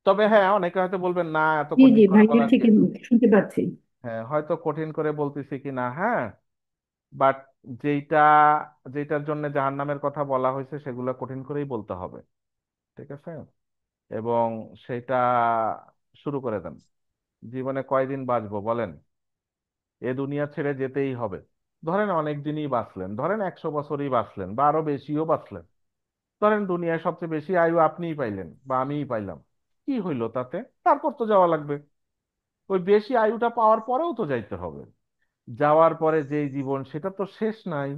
তবে হ্যাঁ, অনেকে হয়তো বলবেন না এত জি কঠিন জি, করে ভাইয়া বলার কি ঠিকই আছে? শুনতে পাচ্ছি। হ্যাঁ, হয়তো কঠিন করে বলতেছি কিনা, হ্যাঁ। বাট যেইটা, যেটার জন্য জাহান্নামের কথা বলা হয়েছে সেগুলো কঠিন করেই বলতে হবে। ঠিক আছে? এবং সেটা শুরু করে দেন। জীবনে কয়দিন বাঁচবো বলেন? এ দুনিয়া ছেড়ে যেতেই হবে। ধরেন অনেক দিনই বাঁচলেন, ধরেন 100 বছরই বাঁচলেন, বা আরো বেশিও বাঁচলেন। ধরেন দুনিয়ায় সবচেয়ে বেশি আয়ু আপনিই পাইলেন বা আমিই পাইলাম, কি হইলো তাতে? তারপর তো যাওয়া লাগবে। ওই বেশি আয়ুটা পাওয়ার পরেও তো যাইতে হবে। যাওয়ার পরে যেই জীবন, সেটা তো শেষ নাই,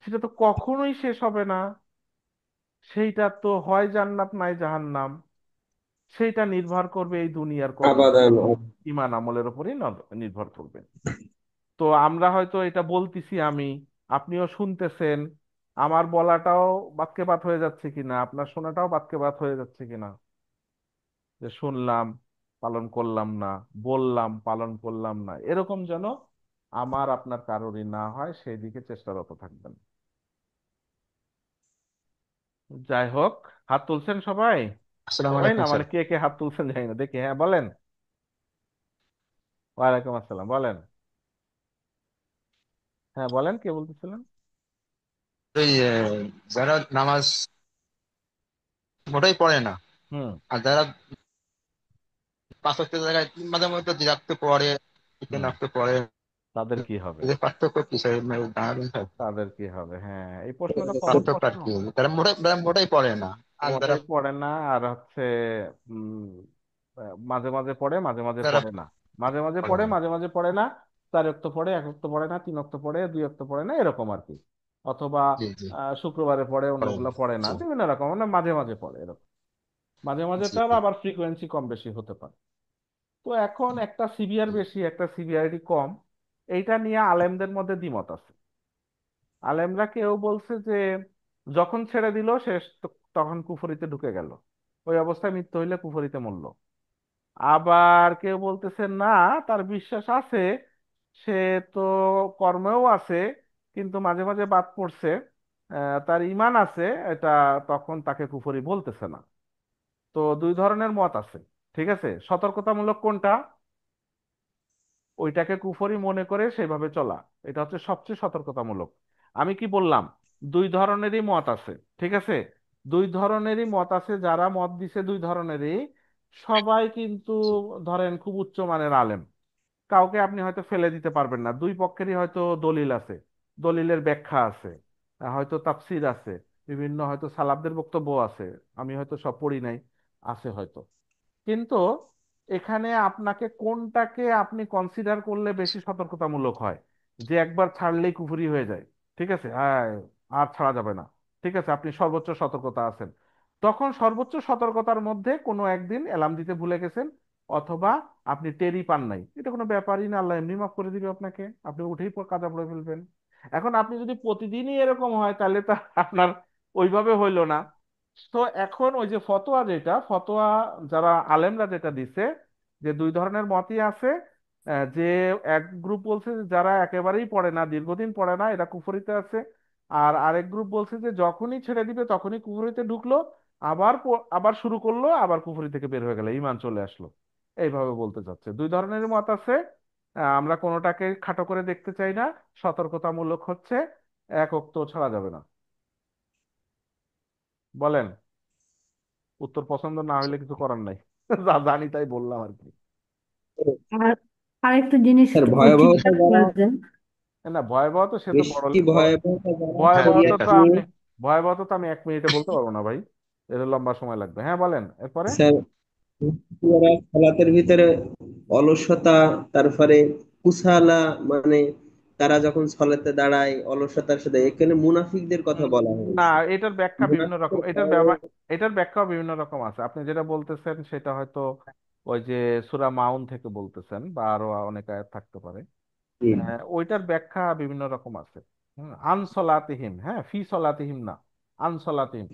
সেটা তো কখনোই শেষ হবে না। সেইটা তো হয় জান্নাত নাই জাহান্নাম। সেইটা নির্ভর করবে এই দুনিয়ার কর্ম, আবাদান। ইমান আমলের উপরই নির্ভর করবে। তো আমরা হয়তো এটা বলতেছি, আমি, আপনিও শুনতেছেন, আমার বলাটাও বাক্যে বাত হয়ে যাচ্ছে কিনা, আপনার শোনাটাও বাক্যে বাত হয়ে যাচ্ছে কিনা, যে শুনলাম পালন করলাম না, বললাম পালন করলাম না, এরকম যেন আমার আপনার কারোরই না হয়, সেই দিকে চেষ্টারত থাকবেন। যাই হোক, হাত তুলছেন সবাই? আসসালামু সবাই না আলাইকুম স্যার। মানে, কে কে হাত তুলছেন জানি না, দেখি। হ্যাঁ বলেন। ওয়ালাইকুম আসসালাম, বলেন। হ্যাঁ বলেন, কে বলতেছিলেন? ওই যারা নামাজ মোটেই পড়ে না, হুম। আর যারা পাঁচ ওয়াক্ত জায়গায় মাঝে মধ্যে দুই ওয়াক্ত পড়ে, তিন হুম। ওয়াক্ত পড়ে, তাদের কি হবে? এদের পার্থক্য কি স্যার? জানাবেন স্যার? তাদের কি হবে? হ্যাঁ, এই প্রশ্নটা কমন পার্থক্য আর প্রশ্ন। কি, তারা মোটেই পড়ে না, আর যারা মোটেই পড়ে না, আর হচ্ছে মাঝে মাঝে পড়ে, মাঝে মাঝে যারা পড়ে না, মাঝে মাঝে পড়ে পড়ে, না। মাঝে মাঝে পড়ে না, 4 ওয়াক্ত পড়ে, 1 ওয়াক্ত পড়ে না, 3 ওয়াক্ত পড়ে, 2 ওয়াক্ত পড়ে না, এরকম আর কি। অথবা জি জি, শুক্রবারে পড়ে, পড়ে অন্যগুলো না। পড়ে না, জি বিভিন্ন রকম, মানে মাঝে মাঝে পড়ে এরকম। মাঝে মাঝে জি তার আবার ফ্রিকোয়েন্সি কম বেশি হতে পারে। তো এখন একটা সিভিয়ার জি। বেশি, একটা সিভিয়ারিটি কম, এইটা নিয়ে আলেমদের মধ্যে দ্বিমত আছে। আলেমরা কেউ বলছে যে যখন ছেড়ে দিল শেষ, তখন কুফরিতে ঢুকে গেল, ওই অবস্থায় মৃত্যু হইলে কুফরিতে মরল। আবার কেউ বলতেছে না, তার বিশ্বাস আছে, সে তো কর্মেও আছে, কিন্তু মাঝে মাঝে বাদ পড়ছে, তার ঈমান আছে, এটা তখন তাকে কুফরি বলতেছে না। তো দুই ধরনের মত আছে। ঠিক আছে, সতর্কতামূলক কোনটা? ওইটাকে কুফরি মনে করে সেভাবে চলা, এটা হচ্ছে সবচেয়ে সতর্কতামূলক। আমি কি বললাম? দুই ধরনেরই মত আছে। ঠিক আছে, দুই ধরনেরই মত আছে, যারা মত দিছে দুই ধরনেরই, সবাই কিন্তু ধরেন খুব উচ্চ মানের আলেম। কাউকে আপনি হয়তো ফেলে দিতে পারবেন না, দুই পক্ষেরই হয়তো দলিল আছে, দলিলের ব্যাখ্যা আছে, হয়তো তাফসির আছে, বিভিন্ন হয়তো সালাফদের বক্তব্য আছে, আমি হয়তো সব পড়ি নাই, আছে হয়তো। কিন্তু এখানে আপনাকে কোনটাকে আপনি কনসিডার করলে বেশি সতর্কতামূলক হয়, যে একবার ছাড়লেই কুফরি হয়ে যায়, ঠিক আছে, আর ছাড়া যাবে না, ঠিক আছে, আপনি সর্বোচ্চ সতর্কতা আছেন, তখন সর্বোচ্চ সতর্কতার মধ্যে কোনো একদিন অ্যালার্ম দিতে ভুলে গেছেন, অথবা আপনি টেরই পান নাই, এটা কোনো ব্যাপারই না, আল্লাহ এমনি মাফ করে দিবে আপনাকে, আপনি উঠেই কাজা পড়ে ফেলবেন। এখন আপনি যদি প্রতিদিনই এরকম হয়, তাহলে তো আপনার ওইভাবে হইলো না। তো এখন ওই যে ফতোয়া, যেটা ফতোয়া, যারা আলেমরা যেটা দিছে, যে দুই ধরনের মতই আছে, যে এক গ্রুপ বলছে যে যারা একেবারেই পড়ে না, দীর্ঘদিন পড়ে না, এরা কুফরিতে আছে। আর আরেক গ্রুপ বলছে যে যখনই ছেড়ে দিবে তখনই কুফরিতে ঢুকলো, আবার শুরু করলো, আবার কুফরি থেকে বের হয়ে গেল, ঈমান চলে আসলো, এইভাবে বলতে চাচ্ছে। দুই ধরনের মত আছে, আমরা কোনোটাকে খাটো করে দেখতে চাই না। সতর্কতামূলক হচ্ছে এক ওয়াক্ত ছাড়া যাবে না। বলেন, উত্তর পছন্দ না হলে কিছু করার নাই। যা জানি তাই বললাম আর কি। আর আরেকটা জিনিস স্যার একটু ভয়াবহতা চিন্তা যারা করা যায়। না, ভয়াবহ তো সে তো বড় বেশি ভয়াবহতা যারা হ্যাঁ ভয়াবহতা ঠিক তো শরিয়াত আছে। নিয়ে, আমি ভয়াবহতা তো আমি 1 মিনিটে বলতে পারবো না ভাই, এর লম্বা সময় লাগবে। হ্যাঁ বলেন, এরপরে। স্যার যারা সালাতের ভিতরে অলসতা, তারপরে কুসালা, মানে তারা যখন সালাতে দাঁড়ায় অলসতার সাথে, এখানে মুনাফিকদের কথা উম, বলা না, হয়েছে। এটার ব্যাখ্যা বিভিন্ন রকম, মুনাফিকদের এটার কারণে এটার ব্যাখ্যাও বিভিন্ন রকম আছে। আপনি যেটা বলতেছেন সেটা হয়তো ওই যে সূরা মাউন থেকে বলতেছেন, বা আরো অনেক আয়াত থাকতে পারে। কি? ওইটার ব্যাখ্যা বিভিন্ন রকম আছে। আনসলাতিহিম, হ্যাঁ, ফি সলাতিহিম না, আনসলাতিহিম।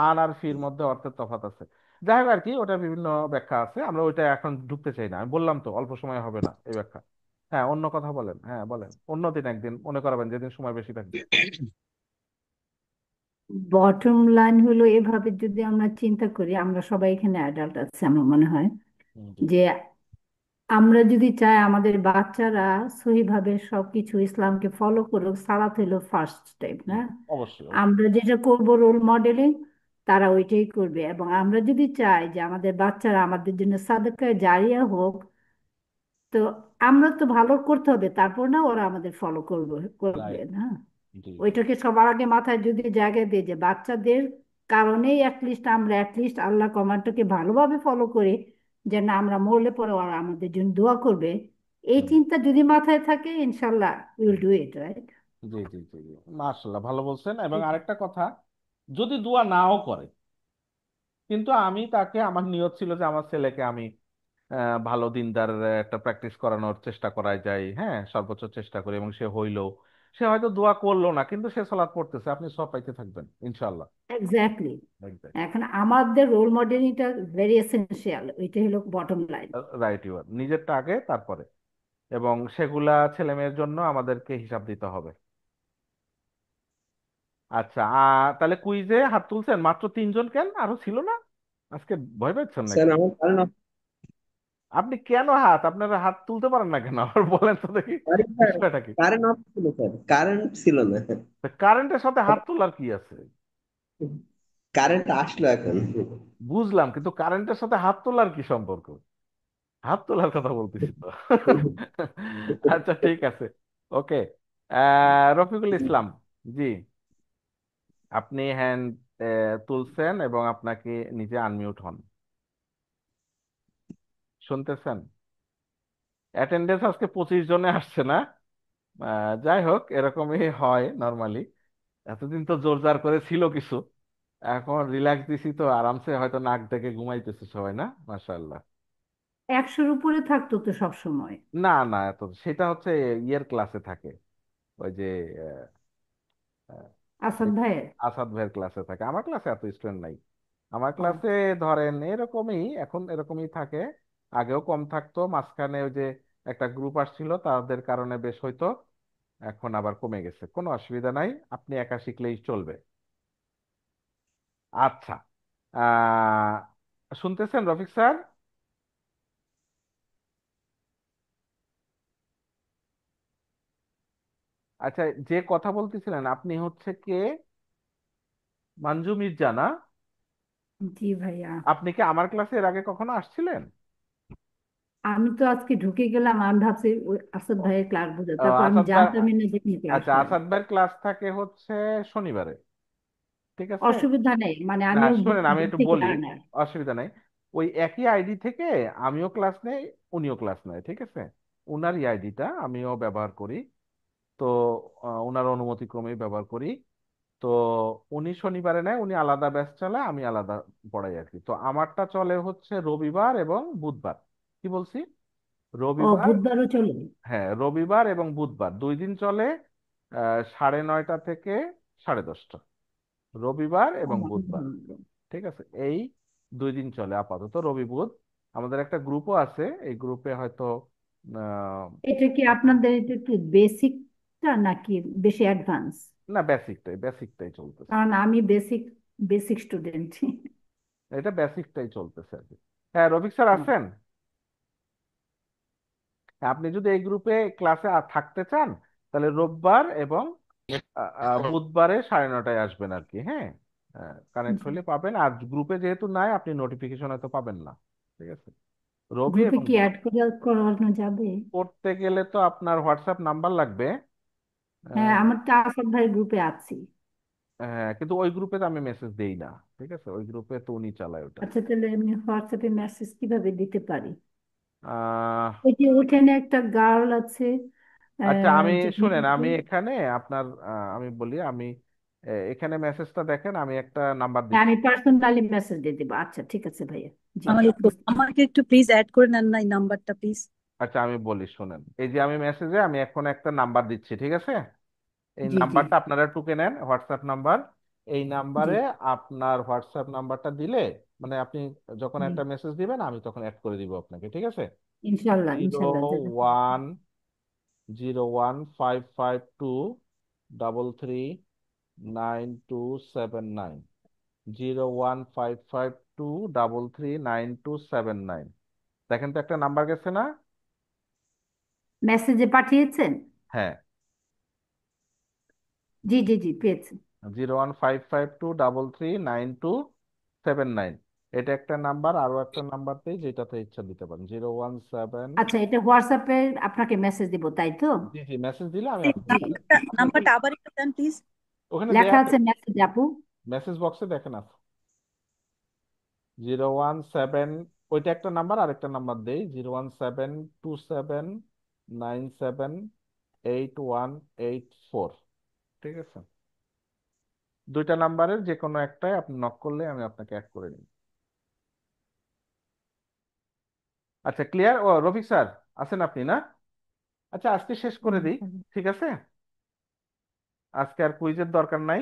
আন আর ফির মধ্যে অর্থের তফাৎ আছে। যাই হোক আর কি, ওটা বিভিন্ন ব্যাখ্যা আছে, আমরা ওইটা এখন ঢুকতে চাই না, আমি বললাম তো অল্প সময় হবে না এই ব্যাখ্যা। হ্যাঁ, অন্য কথা বলেন, হ্যাঁ বলেন, অন্যদিন একদিন মনে করাবেন, যেদিন সময় বেশি থাকবে। বটম লাইন হলো, এভাবে যদি আমরা চিন্তা করি, আমরা সবাই এখানে অ্যাডাল্ট আছি আমার মনে হয়, জি। যে আমরা যদি চাই আমাদের বাচ্চারা সহিভাবে সবকিছু ইসলামকে ফলো করুক, সালাত হলো ফার্স্ট স্টেপ না। অবশ্যই অবশ্যই। আমরা যেটা করব রোল মডেলিং, তারা ওইটাই করবে। এবং আমরা যদি চাই যে আমাদের বাচ্চারা আমাদের জন্য সাদাকায়ে জারিয়া হোক, তো আমরা তো ভালো করতে হবে, তারপর না ওরা আমাদের ফলো করবে করবে রাইট। না। জি জি। ওইটাকে সবার আগে মাথায় যদি জায়গা দিয়ে, যে বাচ্চাদের কারণেই অ্যাটলিস্ট আমরা অ্যাটলিস্ট আল্লাহ কমান্ডটাকে ভালোভাবে ফলো করি, যে না আমরা মরলে পরে ওরা আমাদের জন্য দোয়া করবে। এই হুম। চিন্তা যদি মাথায় থাকে, ইনশাল্লাহ উইল ডু ইট, রাইট? জি জি জি জি, মাশাআল্লাহ, ভালো বলছেন। এবং আরেকটা কথা, যদি দোয়া নাও করে, কিন্তু আমি তাকে, আমার নিয়ত ছিল যে আমার ছেলেকে আমি ভালো দিনদার একটা প্র্যাকটিস করানোর চেষ্টা করাই যায়, হ্যাঁ, সর্বোচ্চ চেষ্টা করি, এবং সে হইলো, সে হয়তো দোয়া করলো না, কিন্তু সে সালাত পড়তেছে, আপনি সব পাইতে থাকবেন ইনশাআল্লাহ। এক্স্যাক্টলি। এক্স্যাক্টলি। এখন আমাদের রোল মডেলিংটা ভেরি এসেনশিয়াল, ওইটাই হলো বটম লাইন। রাইট, ইউর নিজেরটা আগে, তারপরে, এবং সেগুলা ছেলে মেয়ের জন্য আমাদেরকে হিসাব দিতে হবে। আচ্ছা, তাহলে কুইজে হাত তুলছেন মাত্র 3 জন, কেন আরো ছিল না আজকে? ভয় পাচ্ছেন স্যার নাকি? আমার ধারণা আপনি কেন হাত, আপনারা হাত তুলতে পারেন না কেন? আর বলেন তো দেখি আরে স্যার, বিষয়টা কি। কারেন্ট অফ ছিল স্যার, কারেন্ট ছিল না। কারেন্টের সাথে হাত তোলার কি আছে? কারেন্ট আসলো এখন। বুঝলাম, কিন্তু কারেন্টের সাথে হাত তোলার কি সম্পর্ক? হাত তোলার কথা বলতেছি তো। আচ্ছা ঠিক আছে, ওকে। রফিকুল ইসলাম, জি, আপনি হ্যান্ড তুলছেন এবং আপনাকে নিজে আনমিউট হন। শুনতেছেন? অ্যাটেন্ডেন্স আজকে 25 জনে আসছে না? যাই হোক, এরকমই হয় নর্মালি। এতদিন তো জোরজার করে ছিল কিছু, এখন রিল্যাক্স দিছি তো আরামসে হয়তো নাক ডেকে ঘুমাইতেছে সবাই, না? মাশাআল্লাহ। 100-র উপরে থাকতো তো সব সময়। না না, এত সেটা হচ্ছে ইয়ের ক্লাসে থাকে, ওই যে আহ, আসাদ ভাইয়ের। আসাদ ভাইয়ের ক্লাসে থাকে। আমার ক্লাসে এত স্টুডেন্ট নাই। আমার ও, ক্লাসে ধরেন এরকমই, এখন এরকমই থাকে। আগেও কম থাকতো, মাঝখানে ওই যে একটা গ্রুপ আসছিল, তাদের কারণে বেশ হইতো। এখন আবার কমে গেছে, কোনো অসুবিধা নাই, আপনি একা শিখলেই চলবে। আচ্ছা, শুনতেছেন রফিক স্যার? আচ্ছা, যে কথা বলতেছিলেন আপনি হচ্ছে কে? মঞ্জু মির্জা, না? জি ভাইয়া। আপনি কি আমার ক্লাসে এর আগে কখনো আসছিলেন? আমি তো আজকে ঢুকে গেলাম, আমি ভাবছি ওই আসাদ ও, ভাইয়ের ক্লাস বোঝা, তারপর আমি আসাদ ভাই, জানতামই না যে আপনি ক্লাস আচ্ছা, নেন। আসাদ ভাইয়ের ক্লাস থাকে হচ্ছে শনিবারে, ঠিক আছে? অসুবিধা নেই, মানে না আমিও শোনেন, আমি একটু থেকে বলি, আর না। অসুবিধা নেই। ওই একই আইডি থেকে আমিও ক্লাস নেই, উনিও ক্লাস নেয়, ঠিক আছে? উনারই আইডিটা আমিও ব্যবহার করি, তো ওনার অনুমতি ক্রমেই ব্যবহার করি। তো উনি শনিবারে নেয়, উনি আলাদা ব্যাচ চালায়, আমি আলাদা পড়াই আর কি। তো আমারটা চলে হচ্ছে রবিবার এবং বুধবার। কি বলছি? ও, রবিবার, বুধবারও চলে? হ্যাঁ রবিবার এবং বুধবার 2 দিন চলে, 9:30 থেকে 10:30। রবিবার ও, এবং বুধবার, ঠিক আছে? এই 2 দিন চলে আপাতত, রবি বুধ। আমাদের একটা গ্রুপও আছে, এই গ্রুপে হয়তো আহ, এটা কি আপনাদের, এটা কি বেসিকটা নাকি বেশি অ্যাডভান্স? না, বেসিকটাই বেসিকটাই চলতেছে। কারণ আমি বেসিক বেসিক স্টুডেন্ট। এটা বেসিকটাই চলতেছে আর কি। হ্যাঁ রফিক স্যার আছেন? আপনি যদি এই গ্রুপে ক্লাসে থাকতে চান, তাহলে রোববার এবং বুধবারে 9:30টায় আসবেন আর কি, হ্যাঁ। কানেক্ট হলে পাবেন, আর গ্রুপে যেহেতু নাই আপনি নোটিফিকেশন হয়তো পাবেন না, ঠিক আছে? রবি গ্রুপে এবং কি অ্যাড করানো যাবে? করতে গেলে তো আপনার হোয়াটসঅ্যাপ নাম্বার লাগবে। হ্যাঁ, আহ, আমার তো আসাদ ভাই গ্রুপে আছি। হ্যাঁ, কিন্তু ওই গ্রুপে তো আমি মেসেজ দেই না, ঠিক আছে? ওই গ্রুপে তো উনি চালায় ওটা। আচ্ছা, তাহলে আমি হোয়াটসঅ্যাপে মেসেজ কিভাবে দিতে পারি? আহ, ওই যে ওখানে একটা গার্ল আছে, আচ্ছা, আমি যে শুনেন, আমি এখানে আপনার আমি বলি, আমি এখানে মেসেজটা দেখেন, আমি একটা নাম্বার হ্যাঁ, দিচ্ছি। আমি পার্সোনালি মেসেজ দিয়ে দেবো। আচ্ছা ঠিক আছে ভাইয়া। জি, আমাকে একটু প্লিজ অ্যাড করে নেন না এই নাম্বারটা প্লিজ। আচ্ছা আমি বলি, শুনেন, এই যে আমি মেসেজে আমি এখন একটা নাম্বার দিচ্ছি, ঠিক আছে? এই জি, জি, নাম্বারটা আপনারা টুকে নেন, হোয়াটসঅ্যাপ নাম্বার। এই জি, নাম্বারে আপনার হোয়াটসঅ্যাপ নাম্বারটা দিলে, মানে আপনি যখন জি। একটা মেসেজ দিবেন আমি তখন অ্যাড করে দিব আপনাকে, ঠিক আছে? ইনশাল্লাহ, জিরো ইনশাল্লাহ। 0155233927 0155233927। দেখেন তো একটা নাম্বার গেছে না? মেসেজে পাঠিয়েছেন? হ্যাঁ, জি, জি, জি, পেয়েছি। 0155233927। এটা একটা নাম্বার, আরো একটা নাম্বার দেই যেটাতে ইচ্ছা দিতে পারেন, 017। আচ্ছা, এটা হোয়াটসঅ্যাপে আপনাকে মেসেজ দিব, তাই তো? জি জি, মেসেজ দিলে আমি এই জি, নাম্বারটা ওখানে কি, নাম্বারটা আবার একটু দেন প্লিজ। ওখানে দেয়া লেখা আছে, আছে মেসেজ আপু। মেসেজ বক্সে দেখেন আছে 017। ওইটা একটা নাম্বার, আরেকটা নাম্বার দেই, 01727978184, ঠিক আছে? দুইটা নাম্বারের যে কোনো একটাই আপনি নক করলে আমি আপনাকে অ্যাড করে নিই। আচ্ছা ক্লিয়ার? ও রফিক স্যার আছেন আপনি, না? আচ্ছা আজকে শেষ করে দিই, ঠিক আছে? আজকে আর কুইজের দরকার নাই।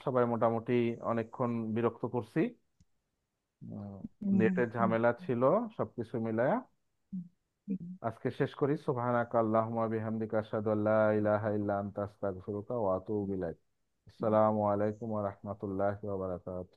সবাই মোটামুটি অনেকক্ষণ বিরক্ত করছি, নেটের ঝামেলা ছিল, সবকিছু মিলায়া। আজকে শেষ করি। সুবহানাকা আল্লাহুম্মা বিহামদিকা আশহাদু আল্লা ইলাহা ইল্লা আনতা আস্তাগফিরুকা ওয়া আতুবু ইলাইক। আসসালামু আলাইকুম ওয়া রাহমাতুল্লাহি ওয়া বারাকাতুহু।